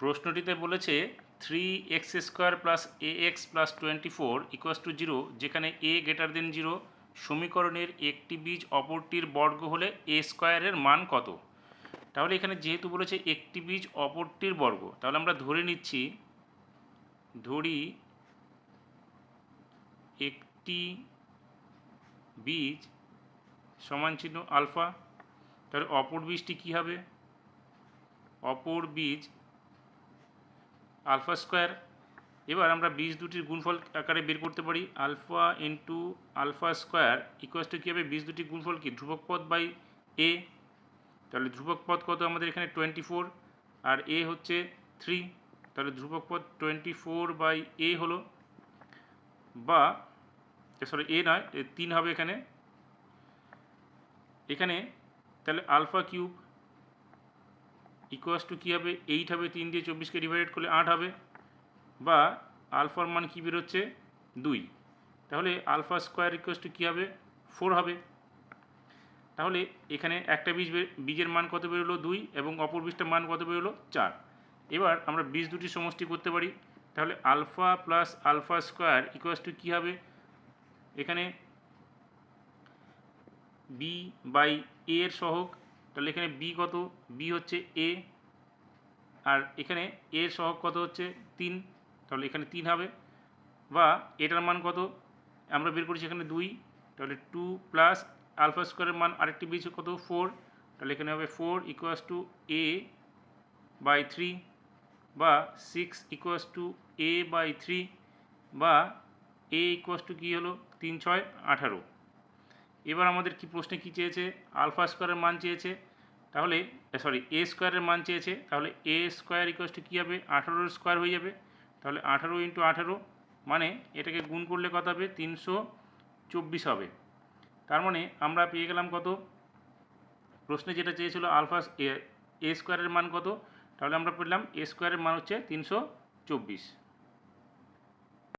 প্রশ্নটিতে বলেছে 3x² plus ax plus 24 equals to 0, যেখানে a greater than 0 সমীকরণের একটি বীজ অপরটির বর্গ হলে a স্কোয়ারের মান কত। তাহলে এখানে যেহেতু বলেছে একটি বীজ অপরটির বর্গ, তাহলে আমরা ধরি একটি বীজ সমান চিহ্ন আলফা, তাহলে অপর বীজটি কী হবে? অপর বীজ আলফা স্কোয়ার। এবার আমরা বীজ দুটির গুণফল আকারে বের করতে পারি। Alpha into alpha square equals to কী হবে? বীজ দুটির গুণফল কি? ধ্রুবক পদ বাই এ। তাহলে ধ্রুবক পদ কত আমাদের এখানে? 24, আর এ হচ্ছে 3। তাহলে ধ্রুবক পদ 24 বাই এ হলো, বা সরি এ নয়, 3 হবে এখানে। তাহলে আলফা কিউব ইকুয়ালস টু কী হবে? 8 হবে, 3 দিয়ে 24কে ডিভাইডেড করলে 8 হবে, বা আলফার মান কী বেরোচ্ছে? 2। তাহলে আলফা স্কোয়ার ইকুয়ালস টু কী হবে? 4 হবে। তাহলে এখানে একটা বীজের মান কত বেরোলো? 2, এবং অপর বীজটার মান কত বেরোলো? 4। এবার আমরা বীজ দুটির সমষ্টি করতে পারি। তাহলে alpha plus alpha square equals to কী হবে? এখানে বি বাই এ এর সহগ। তাহলে এখানে বি কত? বি হচ্ছে এ, আর এখানে এর সহগ কত হচ্ছে? 3। তাহলে এখানে 3 হবে, বা এটার মান কত আমরা বের করেছি এখানে 2। তাহলে 2 প্লাস আলফা স্কোয়ারের মান আরেকটি বীজ কত? 4। তাহলে এখানে হবে 4 ইকুয়ালস টু এ বাই 3, বা 6 ইকুয়ালস টু এ বাই 3, বা এ ইকুয়ালস টু কী হলো? 3 6 18। এবার আমাদের কি প্রশ্নে কী চেয়েছে? আলফা স্কোয়ারের মান চেয়েছে। তাহলে সরি এ স্কোয়ারের মান চেয়েছে। তাহলে এ স্কোয়ার ইকুয়ালস টু কী হবে? 18 স্কোয়ার হয়ে যাবে। তাহলে 18 ইন্টু 18 মানে এটাকে গুণ করলে কত হবে? 324 হবে। তার মানে আমরা পেয়ে গেলাম কত? প্রশ্নে যেটা চেয়েছিল আলফা এ স্কোয়ারের মান কত, তাহলে আমরা পেলাম এ স্কোয়ারের মান হচ্ছে 324।